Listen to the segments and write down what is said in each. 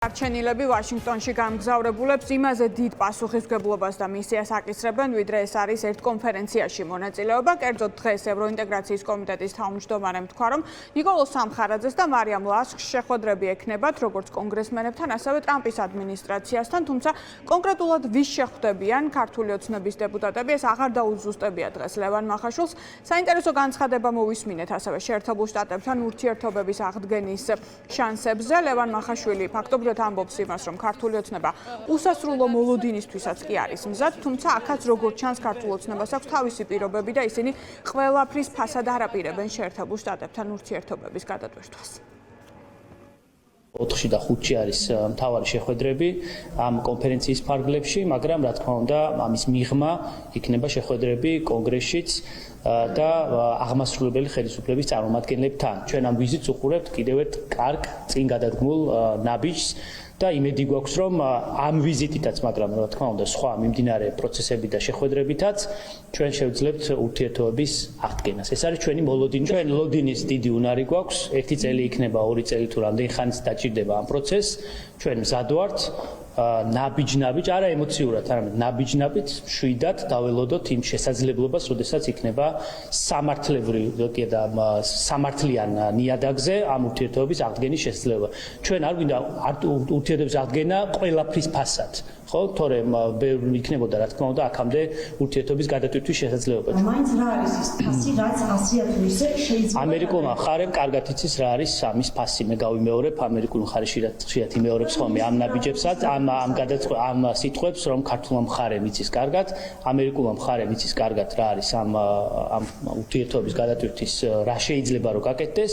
არჩენილები ვაშინგტონში გამგზავრებულებს იმაზე დიდ პასუხისმგებლობას და მისიას აკისრებენ, ვიდრე ეს არის ერთ კონფერენციაში მონაწილეობა. კერძოდ დღეს ევროინტეგრაციის კომიტეტის თავმჯდომარემ თქვა, რომ ნიკოლოზ სამხარაძეს და მარიამ ლასკს შეხვედრები ექნებათ, როგორც კონგრესმენებთან, ასევე ტრამპის ადმინისტრაციასთან, თუმცა კონკრეტულად ვის შეხვდებიან ქართული ოცნების დეპუტატები, ეს აღარ დაუზუსტებია დღეს ლევან მახაშვილს. საინტერესო განცხადება მოვისმინეთ ასევე შეერთებულ შტატებთან ურთიერთობების აღდგენის შანსებზე. ლევან მახაშვილი ფაქტობრივად ამბობს იმას, რომ ქართული ოცნება უსასრულო მოლოდინისთვისაც კი არის მზად, თუმცა აქაც როგორც ჩანს ქართულ ოცნებას აქვს თავისი პირობები და ისინი ყველაფრის ფასად არ აპირებენ შეერთებულ შტატებთან ურთიერთობების გადატვირთვას. 4-ში და 5-ში არის მთავარი შეხვედრები ამ კონფერენციის ფარგლებში, მაგრამ რა თქმა უნდა, ამის მიღმა იქნება შეხვედრები კონგრესშიც და აღმასრულებელი ხელისუფლების წარმომადგენლებთან. ჩვენ ამ ვიზიტს უყურებთ კიდევ ერთ კარგ წინ გადადგმულ ნაბიჯს და იმედი გვაქვს, რომ ამ ვიზიტითაც, მაგრამ რა თქმა უნდა, სხვა მიმდინარე პროცესები და შეხვედრებითაც ჩვენ შევძლებთ ურთიერთობების აღდგენას. ეს არის ჩვენი მოლოდინი. ჩვენ ლოდინის დიდი უნარი გვაქვს, 1 წელი იქნება, 2 წელი თუ რამდენი ხანიც დაჭირდება ამ პროცესს. ჩვენ მზად ვართ ნაბიჯ, არა ემოციურად, არამედ ნაბიჯ-ნაბიჯ შვიდად დაველოდოთ იმ შესაძლებლობას, როდესაც იქნება სამართლიან ნიადაგზე ამ ურთიერთობების აღდგენის შესაძლებლობა. ჩვენ არ გვინდა ურთიერთობების აღდგენა ყველაფრის ფასად, ხო? თორემ იქნებოდა, რა თქმა უნდა, აქამდე ურთიერთობის გადატვირთვის შესაძლებლობა. მაინც რა არის ის ფასი, რაც 100 ათვისე შეიძლება ამერიკულმა მხარემ კარგად იცის რა არის ამის ფასი. მე გავიმეორებ, ამერიკულ მხარეში ხშირად იმეორებს ხოლმე ამ ნაბიჯებსაც, ამ სიტყვებს, რომ ქართულმა მხარემ იცის კარგად, ამერიკულმა მხარემ იცის კარგად რა არის ამ ურთიერთობის გადატვირთვის რა შეიძლება რომ გაკეთდეს.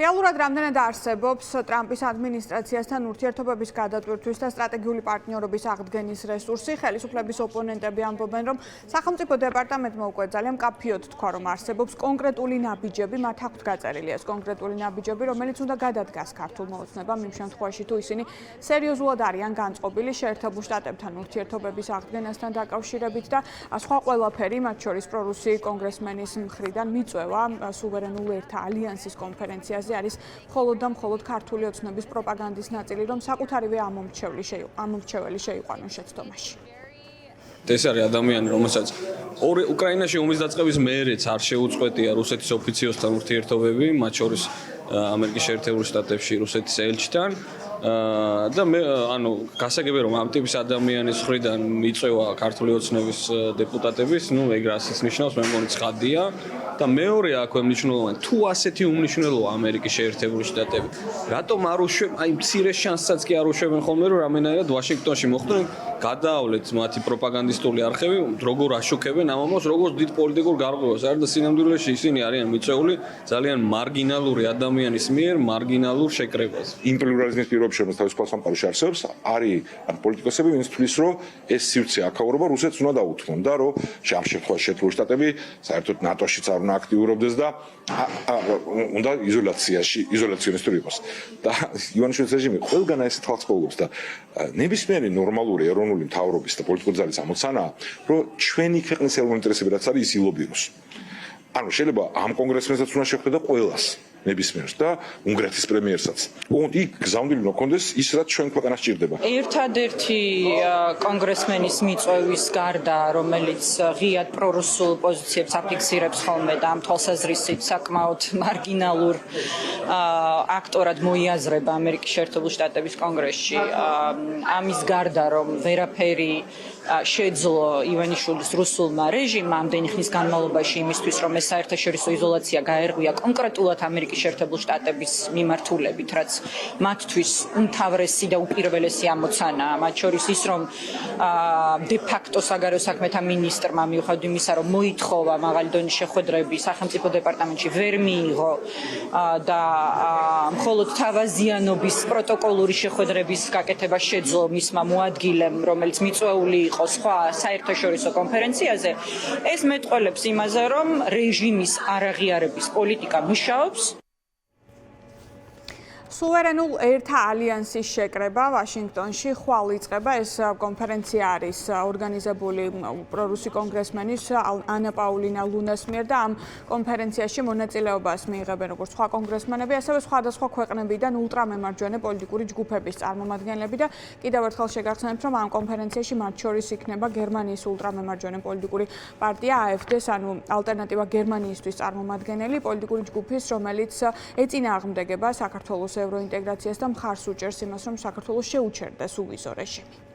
რეალურად რამდენად არსებობს ტრამპის ადმინისტრაციასთან ურთიერთობების გადატვირთვის და სტრატეგიული პარტნიორობის აღდგენის რესურსი? ხელისუფლების ოპონენტები ამბობენ, რომ სახელმწიფო დეპარტამენტმა უკვე ძალიან მკაფიოდ თქვა, რომ არსებობს კონკრეტული ნაბიჯები, მათ აქვთ გაწერილი ეს კონკრეტული ნაბიჯები, რომელიც უნდა გადადგას ქართულმა ოცნებამ იმ შემთხვევაში, თუ ისინი სერიოზულად არიან განწყობილი შეერთებულ შტატებთან ურთიერთობების აღდგენასთან დაკავშირებით და სხვა ყველაფერი, მათ შორის პრორუსი კონგრესმენის მხრიდან მიწვევა სუვერენულ ერთა ალიანსის კონფერენციაზე არის მხოლოდ და მხოლოდ ქართული ოცნების პროპაგანდის ნაწილი, რომ საკუთარივე ამომრჩეველი შეიყვანონ შეცდომაში. ეს არის ადამიანი, რომელსაც უკრაინაში ომის დაწყების მერეც არ შეუწყვეტია რუსეთის ოფიციოსთან ურთიერთობები, მათ შორის ამერიკის შეერთებულ შტატებში რუსეთის ელჩთან. და მე გასაგებია, რომ ამ ტიპის ადამიანის მხრიდან მიწვევა ქართული ოცნების დეპუტატების, ეგ რასაც ნიშნავს, მე მგონი ცხადია. და მეორე აქვე მნიშვნელოვანი, თუ ასეთი უმნიშვნელოა ამერიკის შეერთებული შტატები, რატომ არ უშვებენ, მცირე შანსსაც კი არ უშვებენ ხოლმე, რომ რამენაირად ვაშინგტონში მოხვდნენ, გადაავლეთ მათი პროპაგანდისტული არხები, როგორ აშუქებენ ამ ამბავს, როგორც დიდ პოლიტიკურ გარღვევას. არა და სინამდვილეში ისინი არიან მიწვეული ძალიან მარგინალური ადამიანის მიერ მარგინალურ შეკრებაზე. იმ პლურალიზმის პირობებში, რომელიც თავის სამყაროში არსებობს, არის პოლიტიკოსები, ვინც თვლის, რომ ეს სივრცე აქაურობა რუსეთს უნდა დაუთმონ და რომ ამ შემთხვევაში შეერთებული შტატები საერთოდ ნატოშიც არ უნდა აქტიურობდეს და უნდა იზოლაციონისტური იყოს. და ივანიშვილის რეჟიმი ყველგან ესეთ ხალხს პოულობს და ნებისმიერი ნორმალური ეროვნული მთავრობის და პოლიტიკური ძალის ამოცანაა, რომ ჩვენი ქვეყნის ეროვნული ინტერესები რაც არის, ის ილობიროს. ანუ შეიძლება ამ კონგრესმენსაც უნდა შეხვდე და ყველას ნებისმიერს და უნგრეთის პრემიერსაც. ოღონდ იქ გზავნილი უნდა ქონდეს ის, რაც ჩვენ ქვეყანას ჭირდება. ერთადერთი კონგრესმენის მიწვევის გარდა, რომელიც ღიად პრორუსულ პოზიციებს აფიქსირებს ხოლმე და ამ თვალსაზრისით საკმაოდ მარგინალურ აქტორად მოიაზრება ამერიკის შეერთებულ შტატების კონგრესში, ამის გარდა, რომ ვერაფერი შეძლო ივანიშვილის რუსულმა რეჟიმმა ამდენი ხნის განმავლობაში იმისთვის, რომ ეს საერთაშორისო იზოლაცია გაერღვია კონკრეტულად ამერიკის შეერთებულ შტატების მიმართულებით, რაც მათთვის უმთავრესი და უპირველესი ამოცანაა. მათ შორის ის, რომ დე-ფაქტო საგარეო საქმეთა მინისტრმა მიუხედავად იმისა, რომ მოითხოვა მაღალი დონის შეხვედრები სახელმწიფო დეპარტამენტში, ვერ მიიღო და მხოლოდ თავაზიანობის პროტოკოლური შეხვედრების გაკეთება შეძლო მისმა მოადგილემ, რომელიც მიწვეული იყო სხვა საერთაშორისო კონფერენციაზე, ეს მეტყველებს იმაზე, რომ რეჟიმის არაღიარების პოლიტიკა მუშაობს. სუვერენულ ერთა ალიანსის შეკრება ვაშინგტონში ხვალ იწყება. ეს კონფერენცია არის ორგანიზებული პრორუსი კონგრესმენის ანა პაულინა ლუნას მიერ და ამ კონფერენციაში მონაწილეობას მიიღებენ როგორც სხვა კონგრესმენები, ასევე სხვადასხვა ქვეყნებიდან ულტრამემარჯვენე პოლიტიკური ჯგუფების წარმომადგენლები და კიდევ ერთხელ შეგახსენებთ, რომ ამ კონფერენციაში მათ შორის იქნება გერმანიის ულტრამემარჯვენე პოლიტიკური პარტია AfD-ს, ანუ ალტერნატივა გერმანიისთვის წარმომადგენელი პოლიტიკური ჯგუფის, რომელიც ეწინააღმდეგება საქართველოს ევროინტეგრაციას და მხარს უჭერს იმას, რომ საქართველოს შეუჩერდეს უვიზო რეჟიმი.